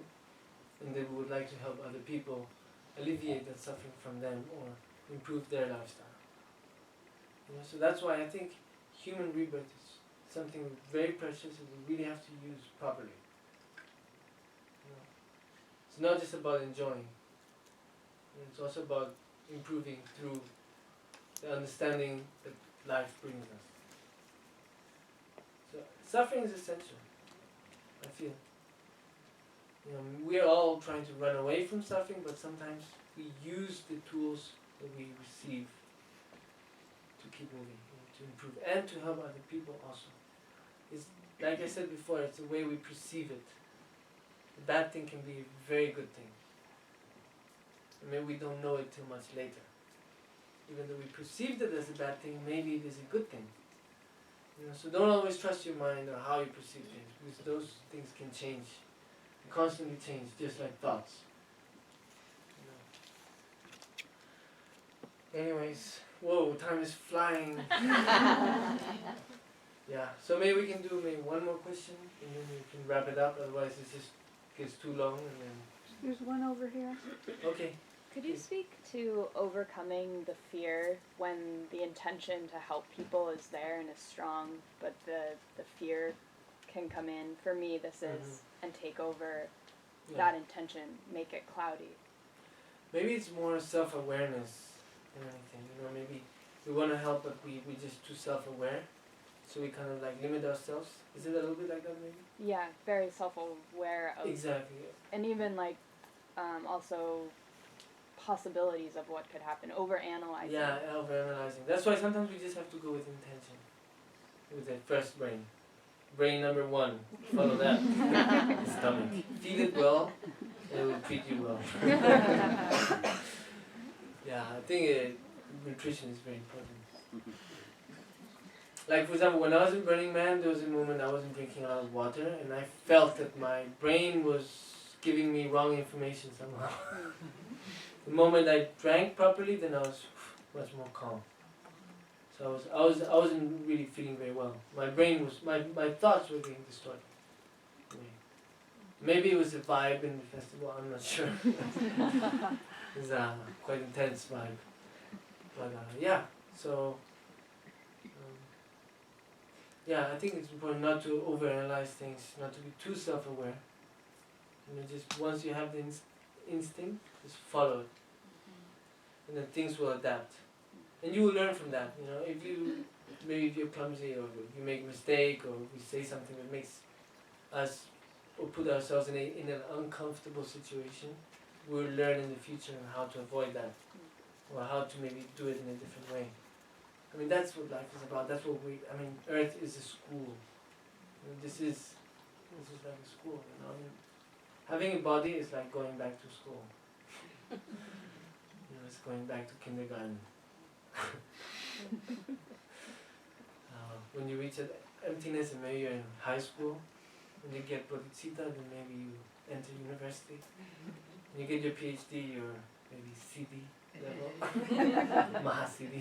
and that we would like to help other people alleviate that suffering from them or improve their lifestyle. So that's why I think human rebirth is something very precious and we really have to use properly. It's not just about enjoying. It's also about improving through the understanding that life brings us. So suffering is essential, I feel. We are all trying to run away from suffering, but sometimes we use the tools that we receive to keep moving, to improve, and to help other people also. It's, like I said before, it's the way we perceive it. A bad thing can be a very good thing. And maybe we don't know it till much later. Even though we perceived it as a bad thing, maybe it is a good thing. So don't always trust your mind or how you perceive things, because those things can change, constantly change, just like thoughts. Anyways, whoa, time is flying. Yeah, so maybe we can do one more question and then we can wrap it up, otherwise it just gets too long and then... There's one over here. Okay. Could you speak to overcoming the fear when the intention to help people is there and is strong, but the fear can come in? For me, this is, and take over that intention, make it cloudy. Maybe it's more self-awareness than anything. Maybe we want to help, but we're just too self-aware. So we kind of limit ourselves. Is it a little bit like that maybe? Yeah, very self-aware of... Exactly. And even also possibilities of what could happen, overanalyzing. Yeah, overanalyzing. That's why sometimes we just have to go with intention. With the first brain. Brain number 1. Follow that. The stomach. Feed it well, and it will treat you well. Yeah, I think nutrition is very important. Like for example, when I was in Burning Man, there was a moment I wasn't drinking a lot of water, and I felt that my brain was giving me wrong information somehow. The moment I drank properly, then I was much more calm. So I wasn't really feeling very well. My brain was, my thoughts were getting distorted. Maybe it was a vibe in the festival, I'm not sure. It was a quite intense vibe. But yeah, so yeah, I think it's important not to overanalyze things, not to be too self-aware. Just once you have the instinct, just follow it. And then things will adapt. And you will learn from that. If you're clumsy, or if you make a mistake, or if we say something that makes us or put ourselves in an uncomfortable situation, we'll learn in the future how to avoid that, or how to maybe do it in a different way. I mean, that's what life is about. That's what Earth is a school. This is like a school. Having a body is like going back to school. It's going back to kindergarten. When you reach an emptiness, and maybe you're in high school, when you get bodhicitta, then maybe you enter university. When you get your PhD, or maybe CD level, Maha CD.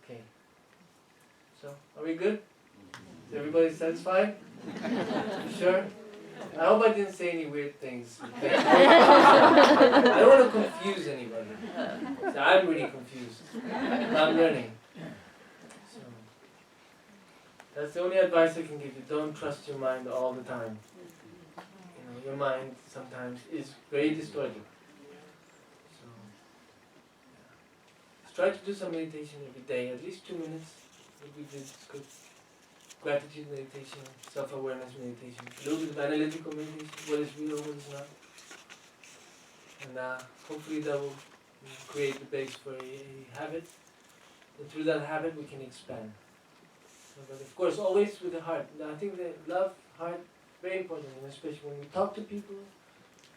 Okay. So, are we good? Is everybody satisfied? Sure? I hope I didn't say any weird things. I started. So I'm really confused. But I'm learning. So that's the only advice I can give you. Don't trust your mind all the time. You know, your mind sometimes is very distorted. So just try to do some meditation every day, at least 2 minutes. What we did is good. Gratitude meditation, self-awareness meditation, a little bit of analytical meditation, what is real, what is not. And hopefully that will create the base for a habit. And through that habit we can expand. But of course, always with the heart. I think the love, heart, very important, and especially when we talk to people,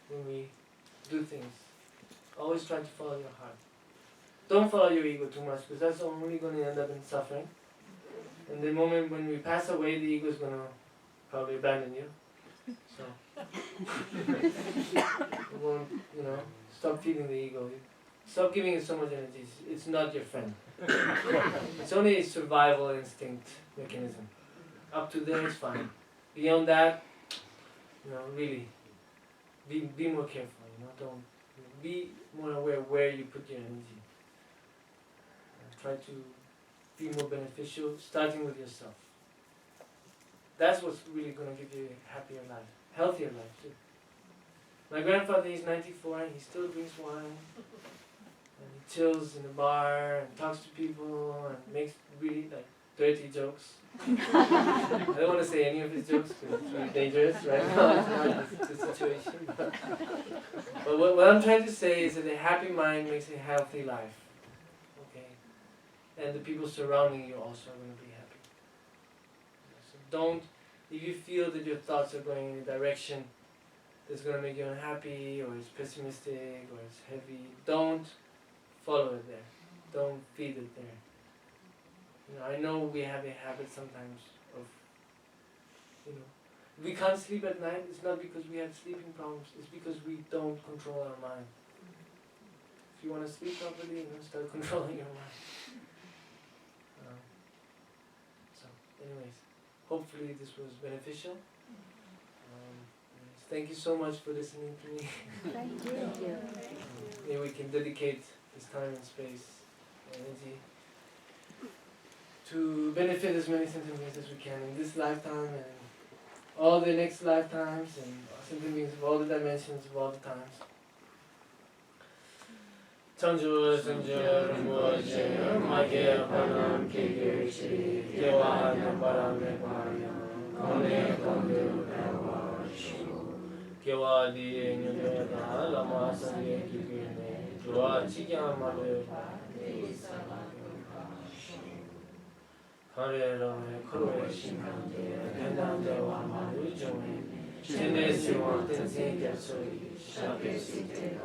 when we do things. Always try to follow your heart. Don't follow your ego too much, because that's only going to end up in suffering. And the moment when we pass away, the ego is going to probably abandon you. So, you won't, stop feeding the ego. Stop giving it so much energy. It's not your friend. It's only a survival instinct mechanism. Up to there, it's fine. Beyond that, really, be more careful. Don't be more aware where you put your energy. Try to be more beneficial, starting with yourself. That's what's really going to give you a happier life, healthier life too. My grandfather, he's 94, and he still drinks wine, and he chills in a bar and talks to people and makes really dirty jokes. I don't want to say any of his jokes because it's really dangerous right now. It's not the situation. But what I'm trying to say is that a happy mind makes a healthy life. And the people surrounding you also are going to be happy. So don't, if you feel that your thoughts are going in a direction that's going to make you unhappy, or it's pessimistic, or it's heavy, don't follow it there. Don't feed it there. I know we have a habit sometimes of, we can't sleep at night. It's not because we have sleeping problems. It's because we don't control our mind. If you want to sleep properly, start controlling your mind. Anyways, hopefully this was beneficial. Thank you so much for listening to me. Thank you. Maybe we can dedicate this time and space, energy, to benefit as many sentient beings as we can in this lifetime and all the next lifetimes, and sentient beings of all the dimensions of all the times. Chanju Sanjaya Rumbo Jaya Magya Panam Kege Shri Dewa Namparam Nepaya Kone Kondu Dewa Shu Kewa Di Nyudeta Lama Sanye Kikune Dua Chikya Madu Kare Rame Kore Shinkante Pendam Dewa Madu Jome Shinde Siwa Tensi Gyasoi Shape Site